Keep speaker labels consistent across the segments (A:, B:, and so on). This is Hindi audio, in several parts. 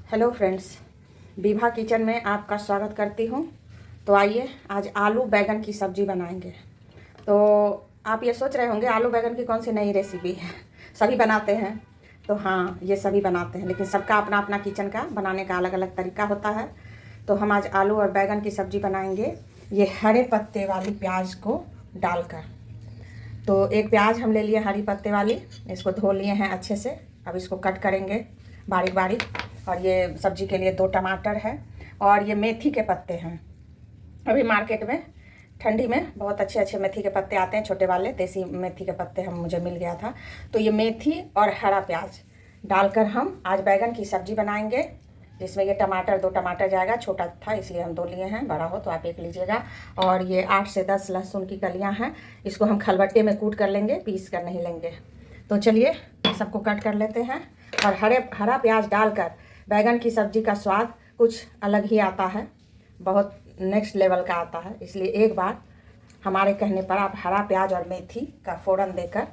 A: हेलो फ्रेंड्स, विभा किचन में आपका स्वागत करती हूँ। तो आइए आज आलू बैगन की सब्ज़ी बनाएंगे। तो आप ये सोच रहे होंगे आलू बैगन की कौन सी नई रेसिपी है, सभी बनाते हैं। तो हाँ, ये सभी बनाते हैं, लेकिन सबका अपना अपना किचन का बनाने का अलग अलग तरीका होता है। तो हम आज आलू और बैगन की सब्ज़ी बनाएंगे, ये हरे पत्ते वाली प्याज को डालकर। तो एक प्याज हम ले लिए हरी पत्ते वाली, इसको धो लिए हैं अच्छे से। अब इसको कट करेंगे बारीक बारीक। और ये सब्जी के लिए 2 टमाटर है और ये मेथी के पत्ते हैं। अभी मार्केट में ठंडी में बहुत अच्छे अच्छे मेथी के पत्ते आते हैं, छोटे वाले देसी मेथी के पत्ते मुझे मिल गया था। तो ये मेथी और हरा प्याज डालकर हम आज बैगन की सब्ज़ी बनाएंगे, जिसमें ये 2 टमाटर जाएगा। छोटा था इसलिए हम 2 लिए हैं, बड़ा हो तो आप 1 लीजिएगा। और ये 8 से 10 लहसुन की कलियां हैं, इसको हम खलबट्टे में कूट कर लेंगे, पीस कर नहीं लेंगे। तो चलिए सबको कट कर लेते हैं। और हरा प्याज डालकर बैगन की सब्ज़ी का स्वाद कुछ अलग ही आता है, बहुत नेक्स्ट लेवल का आता है। इसलिए एक बार हमारे कहने पर आप हरा प्याज और मेथी का फ़ौरन देकर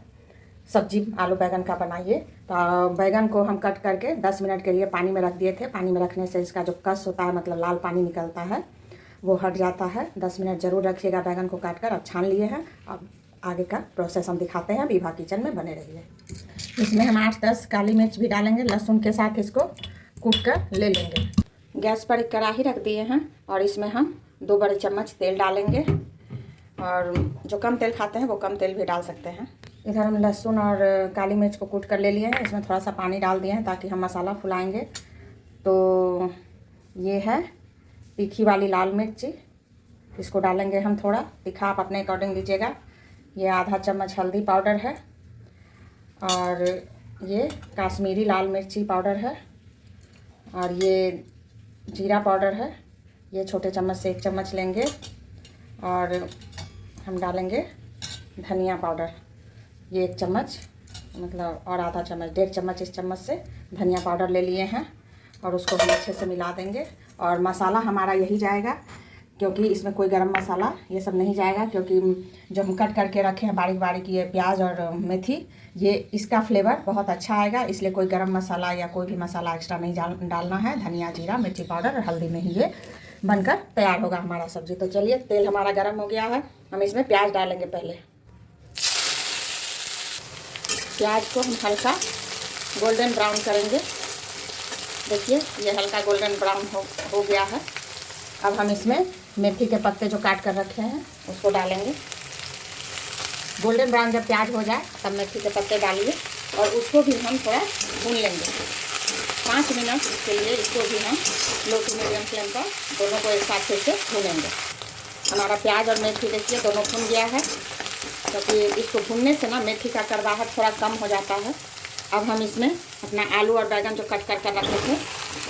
A: सब्जी आलू बैगन का बनाइए। तो बैगन को हम कट करके 10 मिनट के लिए पानी में रख दिए थे। पानी में रखने से इसका जो कस होता है, मतलब लाल पानी निकलता है, वो हट जाता है। 10 मिनट ज़रूर रखिएगा बैगन को काट कर। अब छान लिए हैं, अब आगे का प्रोसेस हम दिखाते हैं। विभा किचन में बने रहिए। इसमें हम 8-10 काली मिर्च भी डालेंगे, लहसुन के साथ इसको कूट कर ले लेंगे। गैस पर एक कढ़ाई रख दिए हैं और इसमें हम 2 बड़े चम्मच तेल डालेंगे। और जो कम तेल खाते हैं वो कम तेल भी डाल सकते हैं। इधर हम लहसुन और काली मिर्च को कूट कर ले लिए हैं। इसमें थोड़ा सा पानी डाल दिए हैं ताकि हम मसाला फुलाएंगे। तो ये है तीखी वाली लाल मिर्ची, इसको डालेंगे हम थोड़ा तीखा, आप अपने अकॉर्डिंग लीजिएगा। ये आधा चम्मच हल्दी पाउडर है और ये काश्मीरी लाल मिर्ची पाउडर है और ये जीरा पाउडर है। ये छोटे चम्मच से 1 चम्मच लेंगे। और हम डालेंगे धनिया पाउडर, ये 1 चम्मच, मतलब और आधा चम्मच, 1.5 चम्मच इस चम्मच से धनिया पाउडर ले लिए हैं। और उसको हम अच्छे से मिला देंगे। और मसाला हमारा यही जाएगा, क्योंकि इसमें कोई गरम मसाला ये सब नहीं जाएगा, क्योंकि जो हम कट करके रखे हैं बारीक बारीक ये प्याज और मेथी, ये इसका फ्लेवर बहुत अच्छा आएगा। इसलिए कोई गरम मसाला या कोई भी मसाला एक्स्ट्रा नहीं डालना है। धनिया, जीरा, मिर्ची पाउडर और हल्दी में ही ये बनकर तैयार होगा हमारा सब्जी। तो चलिए, तेल हमारा गर्म हो गया है, हम इसमें प्याज डालेंगे। पहले प्याज को हम हल्का गोल्डन ब्राउन करेंगे। देखिए ये हल्का गोल्डन ब्राउन हो गया है। अब हम इसमें मेथी के पत्ते जो काट कर रखे हैं उसको डालेंगे। गोल्डन ब्राउन जब प्याज हो जाए तब मेथी के पत्ते डालिए और उसको भी हम थोड़ा भून लेंगे। 5 मिनट के लिए इसको भी हम लो टू मीडियम फ्लेम पर दोनों को एक साथ फिर से भूनेंगे। हमारा प्याज और मेथी देखिए दोनों भून गया है, क्योंकि इसको भूनने से ना मेथी का कड़वाहट थोड़ा कम हो जाता है। अब हम इसमें अपना आलू और बैगन जो कट कर रखे थे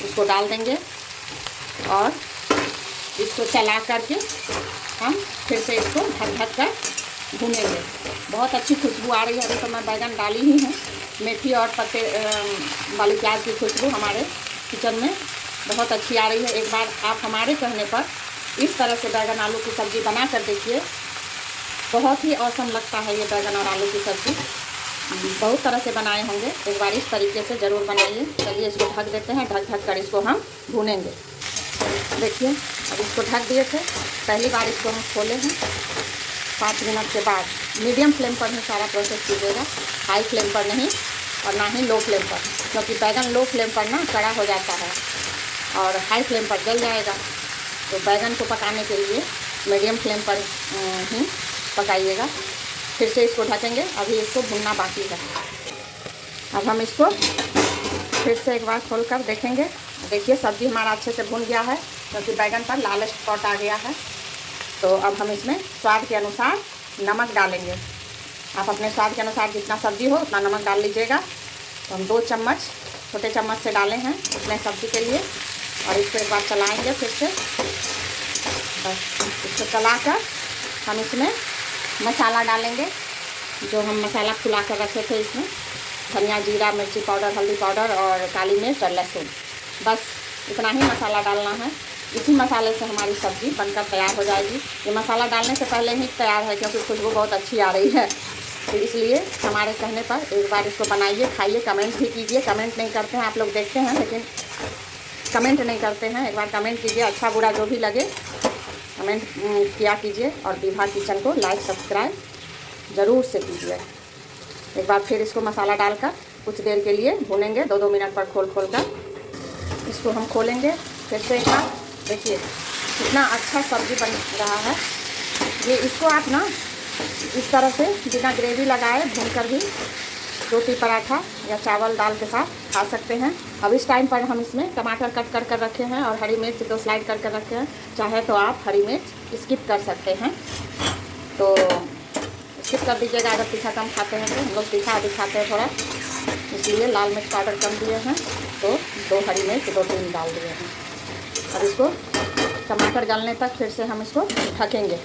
A: उसको डाल देंगे और इसको चला करके हम फिर से इसको ढक कर भूनेंगे। बहुत अच्छी खुशबू आ रही है। अभी तो मैं बैगन डाली ही हूँ। मेथी और पत्ते वाली प्याज की खुशबू हमारे किचन में बहुत अच्छी आ रही है। एक बार आप हमारे कहने पर इस तरह से बैगन आलू की सब्ज़ी बना कर देखिए, बहुत ही औसम लगता है ये बैगन और आलू की सब्ज़ी। बहुत तरह से बनाए होंगे, एक बार इस तरीके से ज़रूर बनाइए। चलिए इसको ढक देते हैं, ढक कर इसको हम भूनेंगे। देखिए अब इसको ढक दिए थे, पहली बार इसको हम खोले हैं। 5 मिनट के बाद मीडियम फ्लेम पर ही सारा प्रोसेस कीजिएगा, हाई फ्लेम पर नहीं और ना ही लो फ्लेम पर, क्योंकि बैगन लो फ्लेम पर ना कड़ा हो जाता है और हाई फ्लेम पर जल जाएगा। तो बैगन को पकाने के लिए मीडियम फ्लेम पर ही पकाइएगा। फिर से इसको ढकेंगे, अभी इसको भुनना बाकी है। अब हम इसको फिर से एक बार खोल कर देखेंगे। देखिए सब्ज़ी हमारा अच्छे से भुन गया है, क्योंकि बैगन पर लाल स्पॉट आ गया है। तो अब हम इसमें स्वाद के अनुसार नमक डालेंगे। आप अपने स्वाद के अनुसार जितना सब्ज़ी हो उतना नमक डाल लीजिएगा। तो हम 2 चम्मच छोटे चम्मच से डाले हैं अपने सब्ज़ी के लिए। और इसको एक बार चलाएँगे फिर से। बस इसको चला कर हम इसमें मसाला डालेंगे, जो हम मसाला फुला कर रखे थे। इसमें धनिया, जीरा, मिर्ची पाउडर, हल्दी पाउडर और काली मिर्च और लहसुन, बस इतना ही मसाला डालना है। इसी मसाले से हमारी सब्ज़ी बनकर तैयार हो जाएगी। ये मसाला डालने से पहले ही तैयार है, क्योंकि खुशबू बहुत अच्छी आ रही है। तो इसलिए हमारे कहने पर एक बार इसको बनाइए, खाइए, कमेंट भी कीजिए। कमेंट नहीं करते हैं आप लोग, देखते हैं, लेकिन कमेंट नहीं करते हैं। एक बार कमेंट कीजिए, अच्छा बुरा जो भी लगे कमेंट किया कीजिए। और विभा किचन को लाइक सब्सक्राइब ज़रूर से कीजिए। एक बार फिर इसको मसाला डालकर कुछ देर के लिए भूनेंगे, 2-2 मिनट पर खोल कर इसको हम खोलेंगे फिर से एक बार। देखिए कितना अच्छा सब्ज़ी बन रहा है ये। इसको आप ना इस तरह से बिना ग्रेवी लगाए भूनकर भी रोटी पराठा या चावल दाल के साथ खा सकते हैं। अब इस टाइम पर हम इसमें टमाटर कट कर रखे हैं और हरी मिर्च 2 स्लाइड कर रखे हैं। चाहे तो आप हरी मिर्च स्किप कर सकते हैं, तो स्किप कर दीजिएगा अगर तीखा कम खाते हैं तो। हम लोग तीखा अधिक खाते हैं थोड़ा, इसलिए लाल मिर्च पाउडर कम दिए हैं, तो 2 हरी मिर्च 2-3 डाल दिए हैं। अब इसको टमाटर गलने तक फिर से हम इसको ढकेंगे।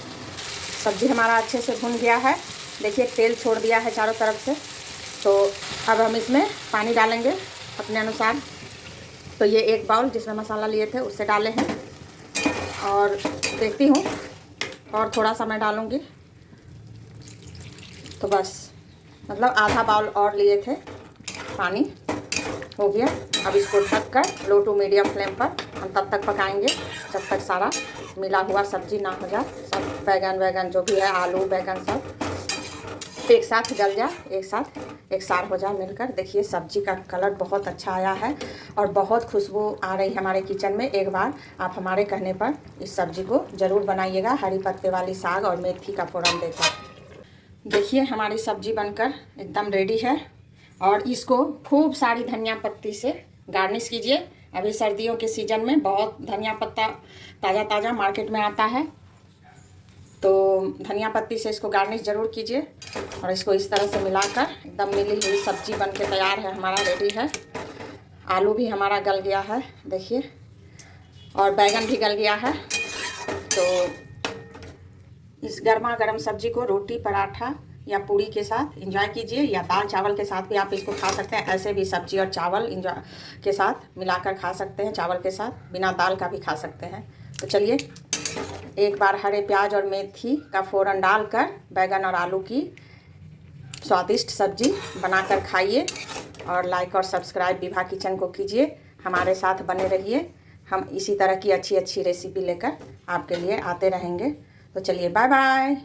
A: सब्ज़ी हमारा अच्छे से भुन गया है। देखिए तेल छोड़ दिया है चारों तरफ से। तो अब हम इसमें पानी डालेंगे अपने अनुसार। तो ये 1 बाउल जिसमें मसाला लिए थे उससे डाले हैं, और देखती हूँ और थोड़ा सा मैं डालूँगी, तो बस मतलब आधा बाउल और लिए थे पानी, हो गया। अब इसको ढक कर लो टू मीडियम फ्लेम पर हम तब तक पकाएंगे जब तक सारा मिला हुआ सब्ज़ी ना हो जाए। सब बैगन जो भी है, आलू बैगन सब एक साथ गल जाए, एक साथ एक सार हो जाए मिलकर। देखिए सब्ज़ी का कलर बहुत अच्छा आया है और बहुत खुशबू आ रही है हमारे किचन में। एक बार आप हमारे कहने पर इस सब्ज़ी को ज़रूर बनाइएगा, हरी पत्ते वाली साग और मेथी का फ़ोरन देकर। देखिए हमारी सब्ज़ी बनकर एकदम रेडी है, और इसको खूब सारी धनिया पत्ती से गार्निश कीजिए। अभी सर्दियों के सीज़न में बहुत धनिया पत्ता ताज़ा मार्केट में आता है, तो धनिया पत्ती से इसको गार्निश ज़रूर कीजिए। और इसको इस तरह से मिलाकर एकदम मिली हुई सब्ज़ी बन के तैयार है, हमारा रेडी है। आलू भी हमारा गल गया है देखिए, और बैगन भी गल गया है। तो इस गर्मा गर्म सब्ज़ी को रोटी पराठा या पूड़ी के साथ एंजॉय कीजिए, या दाल चावल के साथ भी आप इसको खा सकते हैं। ऐसे भी सब्ज़ी और चावल एंजॉय के साथ मिलाकर खा सकते हैं, चावल के साथ, बिना दाल का भी खा सकते हैं। तो चलिए एक बार हरे प्याज और मेथी का फ़ोरन डालकर बैगन और आलू की स्वादिष्ट सब्ज़ी बनाकर खाइए, और लाइक और सब्सक्राइब विभा किचन को कीजिए। हमारे साथ बने रहिए, हम इसी तरह की अच्छी रेसिपी लेकर आपके लिए आते रहेंगे। तो चलिए बाय बाय।